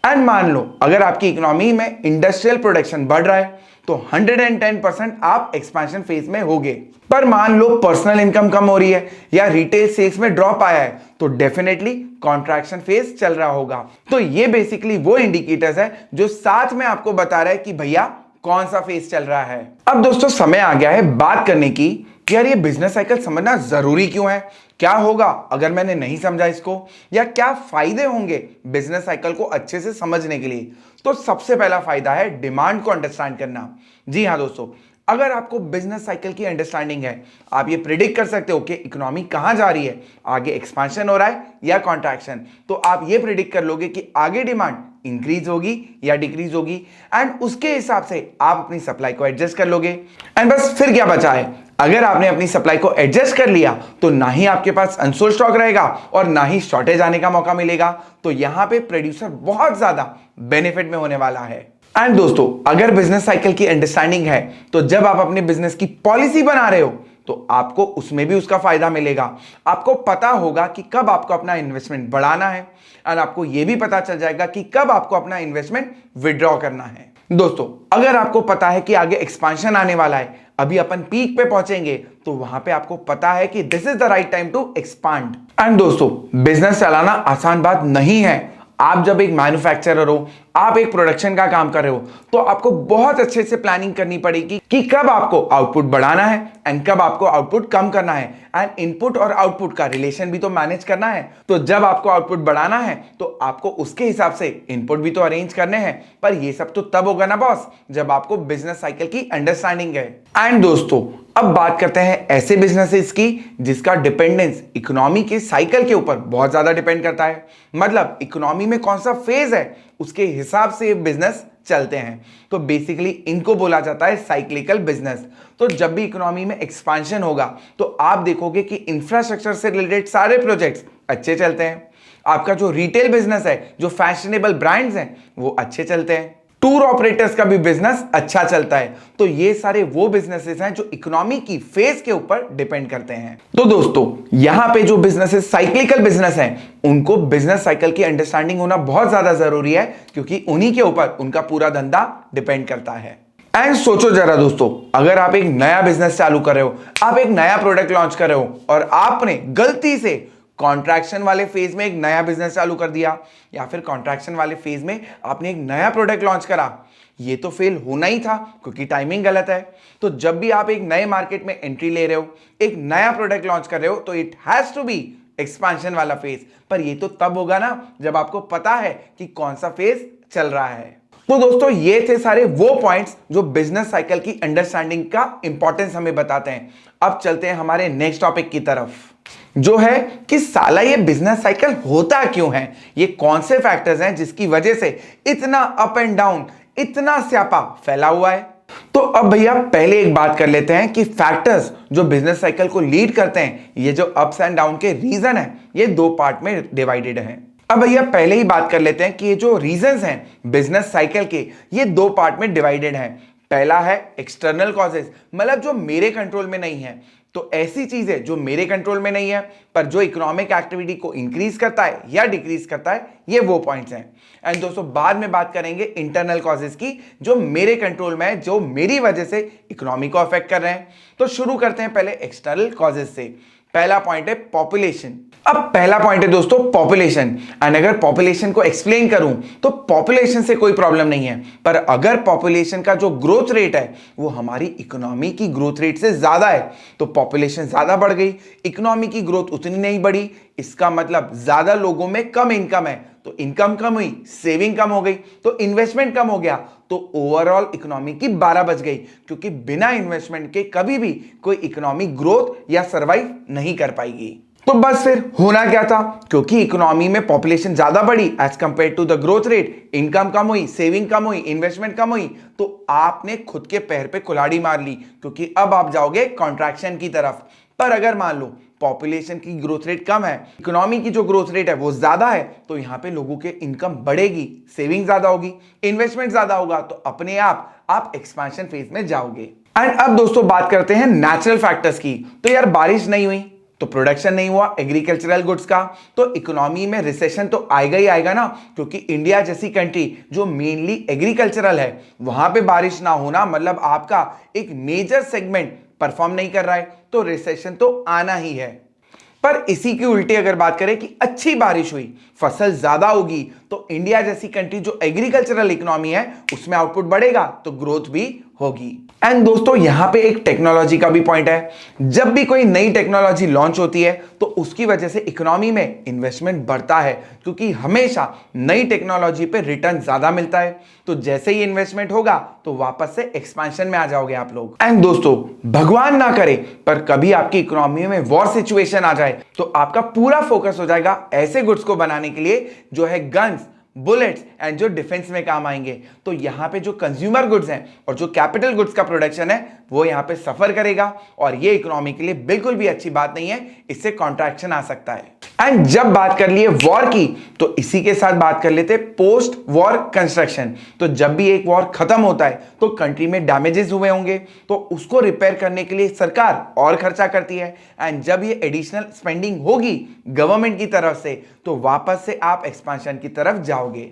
[SPEAKER 1] एंड मान लो अगर आपकी इकोनॉमी में इंडस्ट्रियल प्रोडक्शन बढ़ रहा है तो 110% आप एक्सपेंशन फेज में होगे। पर मान लो पर्सनल इनकम कम हो रही है या रिटेल सेल्स में ड्रॉप आया है तो डेफिनेटली कॉन्ट्रैक्शन फेज चल रहा होगा। तो ये बेसिकली वो इंडिकेटर्स है जो साथ में आपको बता रहा है कि भैया कौन सा फेज चल रहा है। अब दोस्तों समय आ गया है बात करने की कि यार ये बिजनेस साइकिल समझना जरूरी क्यों है, क्या होगा अगर मैंने नहीं समझा इसको, या क्या फायदे होंगे बिजनेस साइकिल को अच्छे से समझने के लिए। तो सबसे पहला फायदा है डिमांड को अंडरस्टैंड करना। जी हाँ दोस्तों, अगर आपको बिजनेस साइकिल की अंडरस्टैंडिंग है, आप ये प्रिडिक्ट कर सकते हो कि इकोनॉमी कहां जा रही है, आगे एक्सपेंशन हो रहा है या कॉन्ट्रैक्शन, तो आप ये प्रिडिक्ट कर लोगे कि आगे डिमांड इंक्रीज होगी या डिक्रीज होगी। एंड उसके हिसाब से आप अपनी सप्लाई को एडजस्ट कर लोगे। एंड बस फिर क्या बचा है, अगर आपने अपनी सप्लाई को एडजस्ट कर लिया तो ना ही आपके पास अनसोल्ड स्टॉक रहेगा और ना ही शॉर्टेज आने का मौका मिलेगा। तो यहां पे प्रोड्यूसर बहुत ज्यादा बेनिफिट में होने वाला है। एंड दोस्तों अगर बिजनेस साइकिल की अंडरस्टैंडिंग है तो जब आप अपने बिजनेस की पॉलिसी बना रहे हो तो आपको उसमें भी उसका फायदा मिलेगा। आपको पता होगा कि कब आपको अपना इन्वेस्टमेंट बढ़ाना है और आपको यह भी पता चल जाएगा कि कब आपको अपना इन्वेस्टमेंट विड्रॉ करना है। दोस्तों अगर आपको पता है कि आगे एक्सपेंशन आने वाला है, अभी अपन पीक पे पहुंचेंगे, तो वहां पे आपको पता है कि this is the right time to expand. And दोस्तों बिजनेस चलाना आसान बात नहीं है। आप जब एक मैन्युफैक्चरर हो, आप एक प्रोडक्शन का काम कर रहे हो, तो आपको बहुत अच्छे से प्लानिंग करनी पड़ेगी कि कब आपको आउटपुट बढ़ाना है एंड कब आपको आउटपुट कम करना है। एंड इनपुट और आउटपुट का रिलेशन भी तो मैनेज करना है। तो जब आपको आउटपुट बढ़ाना है तो आपको उसके हिसाब से इनपुट भी तो अरेंज करने हैं। पर ये सब तो तब होगा ना बॉस, जब आपको बिजनेस साइकिल की अंडरस्टैंडिंग है। एंड दोस्तों अब बात करते हैं ऐसे बिजनेसेस की जिसका डिपेंडेंस इकोनॉमी के साइकिल के ऊपर बहुत ज्यादा डिपेंड करता है। मतलब इकोनॉमी में कौन सा फेज है उसके हिसाब से ये बिजनेस चलते हैं। तो बेसिकली इनको बोला जाता है साइक्लिकल बिजनेस। तो जब भी इकोनॉमी में एक्सपेंशन होगा तो आप देखोगे कि इंफ्रास्ट्रक्चर से रिलेटेड सारे प्रोजेक्ट्स अच्छे चलते हैं। आपका जो रिटेल बिजनेस है, जो फैशनेबल ब्रांड्स हैं, वो अच्छे चलते हैं। टूर ऑपरेटर्स का भी बिजनेस अच्छा चलता है। तो ये सारे वो बिजनेसेस हैं जो इकोनॉमी की फेज के ऊपर डिपेंड करते हैं। तो दोस्तों यहां पे जो बिजनेसेस साइक्लिकल बिजनेस हैं उनको बिजनेस साइकिल की अंडरस्टैंडिंग होना बहुत ज्यादा जरूरी है, क्योंकि उन्हीं के ऊपर उनका पूरा धंधा डिपेंड करता है। एंड सोचो जरा दोस्तों, अगर आप एक नया बिजनेस चालू कर रहे हो, आप एक नया प्रोडक्ट लॉन्च कर रहे हो और आपने गलती से कॉन्ट्रैक्शन वाले फेज में एक नया बिजनेस चालू कर दिया, या फिर कॉन्ट्रैक्शन वाले फेज में आपने एक नया प्रोडक्ट लॉन्च करा, ये तो फेल होना ही था क्योंकि टाइमिंग गलत है। तो जब भी आप एक नए मार्केट में एंट्री ले रहे हो, एक नया प्रोडक्ट लॉन्च कर रहे हो, तो it has to be expansion वाला फेज। पर ये तो तब होगा ना जब आपको पता है कि कौन सा फेज चल रहा है। तो दोस्तों ये थे सारे वो पॉइंट्स जो बिजनेस साइकिल की अंडरस्टैंडिंग का इंपॉर्टेंस हमें बताते हैं। अब चलते हैं हमारे नेक्स्ट टॉपिक की तरफ, जो है कि साला ये बिजनेस साइकिल होता क्यों है, ये कौन से फैक्टर्स हैं जिसकी वजह से इतना अप एंड डाउन, इतना स्यापा फैला हुआ है। तो अब भैया पहले एक बात कर लेते हैं कि फैक्टर्स जो बिजनेस साइकिल को लीड करते हैं, ये जो अप्स एंड डाउन के रीजन है, ये दो पार्ट में डिवाइडेड है। अब भैया पहले ही बात कर लेते हैं कि ये जो रीजंस हैं बिजनेस साइकिल के, ये दो पार्ट में डिवाइडेड हैं। पहला है एक्सटर्नल कॉजेज, मतलब जो मेरे कंट्रोल में नहीं है। तो ऐसी चीजें जो मेरे कंट्रोल में नहीं है पर जो इकोनॉमिक एक्टिविटी को इंक्रीज करता है या डिक्रीज करता है, ये वो पॉइंट्स हैं। एंड दोस्तों बाद में बात करेंगे इंटरनल कॉजेज की, जो मेरे कंट्रोल में है, जो मेरी वजह से इकोनॉमी को अफेक्ट कर रहे हैं। तो शुरू करते हैं पहले एक्सटर्नल कॉजेज से। पहला पॉइंट है पॉपुलेशन। अब पहला पॉइंट है दोस्तों पॉपुलेशन, एंड अगर पॉपुलेशन को एक्सप्लेन करूं तो पॉपुलेशन से कोई प्रॉब्लम नहीं है, पर अगर पॉपुलेशन का जो ग्रोथ रेट है वो हमारी इकोनॉमी की ग्रोथ रेट से ज्यादा है, तो पॉपुलेशन ज्यादा बढ़ गई, इकोनॉमी की ग्रोथ उतनी नहीं बढ़ी, इसका मतलब ज्यादा लोगों में कम इनकम है, तो इनकम कम हुई, सेविंग कम हो गई, तो इन्वेस्टमेंट कम हो गया, तो ओवरऑल इकोनॉमी की 12 बज गई, क्योंकि बिना इन्वेस्टमेंट के कभी भी कोई इकोनॉमी ग्रोथ या सरवाइव नहीं कर पाएगी। तो बस फिर होना क्या था, क्योंकि इकोनॉमी में पॉपुलेशन ज्यादा बढ़ी as compared to the growth rate, income कम हुई, सेविंग कम हुई, इन्वेस्टमेंट कम हुई, तो आपने खुद के पैर पे कुल्हाड़ी मार ली, क्योंकि अब आप जाओगे कॉन्ट्रैक्शन की तरफ। पर अगर मान लो पॉपुलेशन की ग्रोथ रेट कम है, इकोनॉमी की जो ग्रोथ रेट है वो ज्यादा है, तो यहां पे लोगों के इनकम बढ़ेगी, सेविंग ज्यादा होगी, इन्वेस्टमेंट ज्यादा होगा, तो अपने आप एक्सपेंशन फेज में जाओगे। एंड अब दोस्तों बात करते हैं नेचुरल फैक्टर्स की। तो यार बारिश नहीं हुई तो प्रोडक्शन नहीं हुआ एग्रीकल्चरल गुड्स का, तो इकोनॉमी में रिसेशन तो आएगा ही आएगा ना, क्योंकि इंडिया जैसी कंट्री जो मेनली एग्रीकल्चरल है, वहां पे बारिश ना होना मतलब आपका एक मेजर सेगमेंट परफॉर्म नहीं कर रहा है, तो रिसेशन तो आना ही है। पर इसी की उल्टी अगर बात करें कि अच्छी बारिश हुई, फसल ज्यादा होगी, तो इंडिया जैसी कंट्री जो एग्रीकल्चरल इकोनॉमी है उसमें आउटपुट बढ़ेगा, तो ग्रोथ भी होगी। एंड दोस्तों यहां पे एक टेक्नोलॉजी का भी पॉइंट है। जब भी कोई नई टेक्नोलॉजी लॉन्च होती है तो उसकी वजह से इकोनॉमी में इन्वेस्टमेंट बढ़ता है, क्योंकि हमेशा नई टेक्नोलॉजी पे रिटर्न ज्यादा मिलता है, तो जैसे ही इन्वेस्टमेंट होगा तो वापस से एक्सपेंशन में आ जाओगे आप लोग। एंड दोस्तों भगवान ना करे पर कभी आपकी इकोनॉमी में वॉर सिचुएशन आ जाए, तो आपका पूरा फोकस हो जाएगा ऐसे गुड्स को बनाने के लिए जो है गन्स, बुलेट्स एंड जो डिफेंस में काम आएंगे। तो यहां पे जो कंज्यूमर गुड्स हैं और जो कैपिटल गुड्स का प्रोडक्शन है वो यहां पे सफर करेगा, और ये इकोनॉमी के लिए बिल्कुल भी अच्छी बात नहीं है, इससे कॉन्ट्रैक्शन आ सकता है। एंड जब बात कर लिए वॉर की, तो इसी के साथ बात कर लेते पोस्ट वॉर कंस्ट्रक्शन। तो जब भी एक वॉर खत्म होता है तो कंट्री में डैमेजेस हुए होंगे, तो उसको रिपेयर करने के लिए सरकार और खर्चा करती है, एंड जब ये एडिशनल स्पेंडिंग होगी गवर्नमेंट की तरफ से, तो वापस से आप एक्सपेंशन की तरफ जाओगे।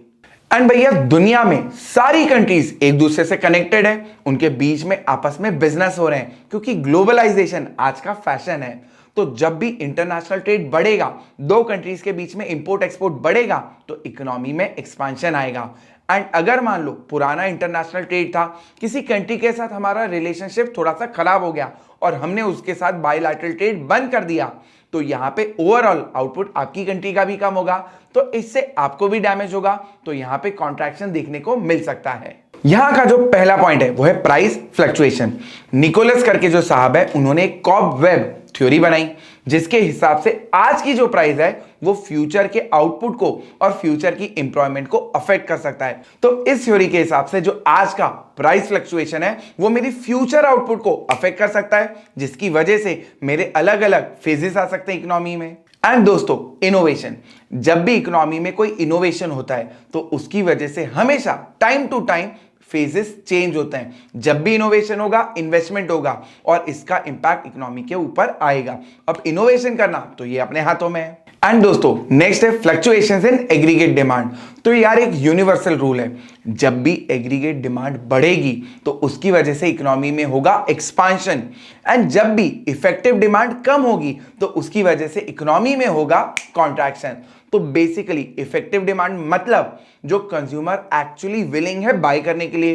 [SPEAKER 1] एंड भैया दुनिया में सारी कंट्रीज एक दूसरे से कनेक्टेड है, उनके बीच में आपस में बिजनेस हो रहे हैं, क्योंकि ग्लोबलाइजेशन आज का फैशन है। तो जब भी इंटरनेशनल ट्रेड बढ़ेगा, दो कंट्रीज के बीच में इंपोर्ट एक्सपोर्ट बढ़ेगा, तो इकोनॉमी में एक्सपेंशन आएगा। एंड अगर मान लो पुराना इंटरनेशनल ट्रेड था, किसी कंट्री के साथ हमारा रिलेशनशिप थोड़ा सा खराब हो गया और हमने उसके साथ बायलैटरल ट्रेड बंद कर दिया, तो यहां पे ओवरऑल आउटपुट आपकी कंट्री का भी कम होगा, तो इससे आपको भी डैमेज होगा, तो यहां पे कॉन्ट्रैक्शन देखने को मिल सकता है। यहां का जो पहला पॉइंट है वो है प्राइस फ्लक्चुएशन। निकोलस करके जो साहब है उन्होंने एक कॉबवेब थ्योरी बनाई, जिसके हिसाब से आज की जो प्राइस है वो फ्यूचर के आउटपुट को और फ्यूचर की एम्प्लॉयमेंट को अफेक्ट कर सकता है। तो इस थ्योरी के हिसाब से जो आज का प्राइस फ्लक्चुएशन है वो मेरी फ्यूचर आउटपुट को अफेक्ट कर सकता है, जिसकी वजह से मेरे अलग अलग फेजेस आ सकते हैं इकोनॉमी में। एंड दोस्तों इनोवेशन, जब भी इकोनॉमी में कोई इनोवेशन होता है तो उसकी वजह से हमेशा time to time phases change होते हैं। जब भी इनोवेशन होगा इन्वेस्टमेंट होगा और इसका इंपैक्ट इकोनॉमी के ऊपर आएगा। अब इनोवेशन करना तो ये अपने हाथों में है। एंड दोस्तों नेक्स्ट है फ्लक्चुएशंस इन एग्रीगेट डिमांड। तो यार एक यूनिवर्सल रूल है, जब भी एग्रीगेट डिमांड बढ़ेगी तो उसकी वजह से इकोनॉमी में होगा एक्सपांशन, एंड जब भी इफेक्टिव डिमांड कम होगी तो उसकी वजह से इकोनॉमी में होगा कॉन्ट्रैक्शन। तो बेसिकली इफेक्टिव डिमांड मतलब जो कंज्यूमर एक्चुअली विलिंग है बाय करने के लिए,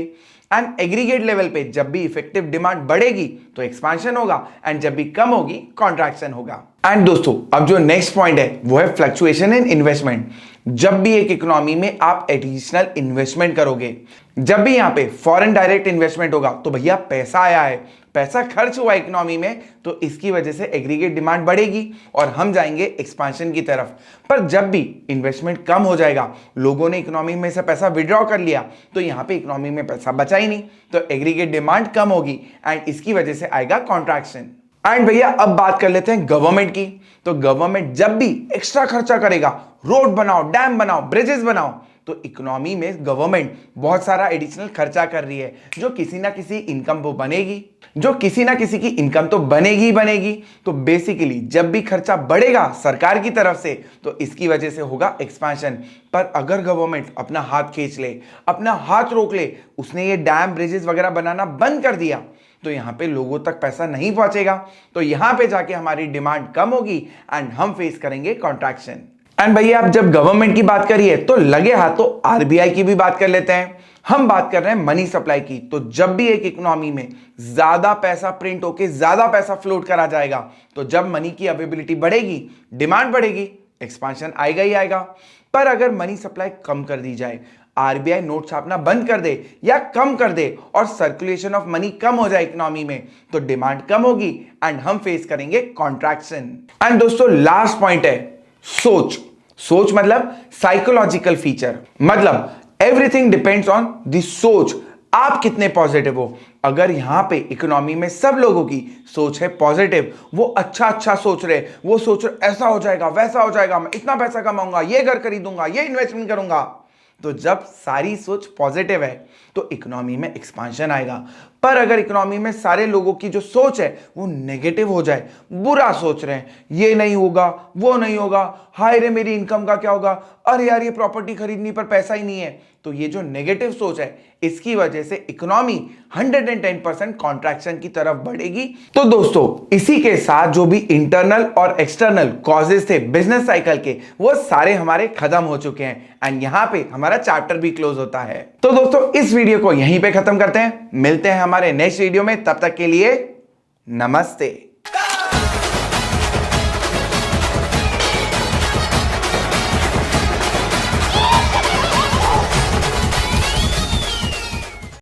[SPEAKER 1] एंड एग्रीगेट लेवल पे जब भी इफेक्टिव डिमांड बढ़ेगी तो एक्सपांशन होगा, एंड जब भी कम होगी कॉन्ट्रैक्शन होगा। एंड दोस्तों अब जो नेक्स्ट पॉइंट है वो है फ्लक्चुएशन इन इन्वेस्टमेंट। जब भी एक इकोनॉमी में आप एडिशनल इन्वेस्टमेंट करोगे, जब भी यहां पे फॉरेन डायरेक्ट इन्वेस्टमेंट होगा, तो भैया पैसा आया है, पैसा खर्च हुआ इकोनॉमी में, तो इसकी वजह से एग्रीगेट डिमांड बढ़ेगी और हम जाएंगे एक्सपांशन की तरफ। पर जब भी इन्वेस्टमेंट कम हो जाएगा, लोगों ने इकोनॉमी में से पैसा विड्रॉ कर लिया, तो यहां पे इकोनॉमी में पैसा बचा ही नहीं, तो एग्रीगेट डिमांड कम होगी एंड इसकी वजह से आएगा कॉन्ट्रैक्शन। एंड भैया अब बात कर लेते हैं गवर्नमेंट की। तो गवर्नमेंट जब भी एक्स्ट्रा खर्चा करेगा, रोड बनाओ, डैम बनाओ, ब्रिजेस बनाओ, तो इकोनॉमी में गवर्नमेंट बहुत सारा एडिशनल खर्चा कर रही है, जो किसी ना किसी इनकम वो बनेगी, जो किसी ना किसी की इनकम तो बनेगी ही बनेगी। तो बेसिकली जब भी खर्चा बढ़ेगा सरकार की तरफ से, तो इसकी वजह से होगा एक्सपेंशन। पर अगर गवर्नमेंट अपना हाथ खींच ले, अपना हाथ रोक ले, उसने ये डैम ब्रिजेस वगैरह बनाना बंद कर दिया, तो यहां पे लोगों तक पैसा नहीं पहुंचेगा, तो यहां पे जाके हमारी डिमांड कम होगी एंड हम फेस करेंगे कॉन्ट्रैक्शन। एंड भैया आप जब गवर्नमेंट की बात करिए तो लगे हाथों आरबीआई की भी बात कर लेते हैं। हम बात कर रहे हैं मनी सप्लाई की। तो जब भी एक इकोनॉमी में ज्यादा पैसा प्रिंट होके ज्यादा पैसा फ्लोट करा जाएगा, तो जब मनी की अवेलेबिलिटी बढ़ेगी, डिमांड बढ़ेगी, एक्सपांशन आएगा ही आएगा। पर अगर मनी सप्लाई कम कर दी जाए, आरबीआई नोट छापना बंद कर दे या कम कर दे और सर्कुलेशन ऑफ मनी कम हो जाए इकोनॉमी में, तो डिमांड कम होगी एंड हम फेस करेंगे कॉन्ट्रैक्शन। एंड दोस्तों लास्ट पॉइंट है सोच। सोच मतलब साइकोलॉजिकल फीचर, मतलब एवरीथिंग डिपेंड्स ऑन द सोच। आप कितने पॉजिटिव हो। अगर यहां पे इकोनॉमी में सब लोगों की सोच है पॉजिटिव, वो अच्छा सोच रहे, वो सोच रहे ऐसा हो जाएगा वैसा हो जाएगा, मैं इतना पैसा कमाऊंगा, ये घर खरीदूंगा, ये इन्वेस्टमेंट करूंगा, तो जब सारी सोच पॉजिटिव है तो इकोनॉमी में एक्सपांशन आएगा। पर अगर इकोनॉमी में सारे लोगों की जो सोच है वो नेगेटिव हो जाए, बुरा सोच रहे हैं, ये नहीं होगा, वो नहीं होगा, हाय रे मेरी इनकम का क्या होगा, अरे यार ये प्रॉपर्टी खरीदनी पर पैसा ही नहीं है, तो ये जो नेगेटिव सोच है इसकी वजह से इकोनॉमी 110% कॉन्ट्रैक्शन की तरफ बढ़ेगी। तो दोस्तों इसी के साथ जो भी इंटरनल और एक्सटर्नल कॉजेस थे बिजनेस साइकिल के, वो सारे हमारे खत्म हो चुके हैं एंड यहां पे हमारा चैप्टर भी क्लोज होता है। तो दोस्तों इस वीडियो को यहीं पे खत्म करते हैं, मिलते हैं हमारे नेक्स्ट वीडियो में, तब तक के लिए नमस्ते।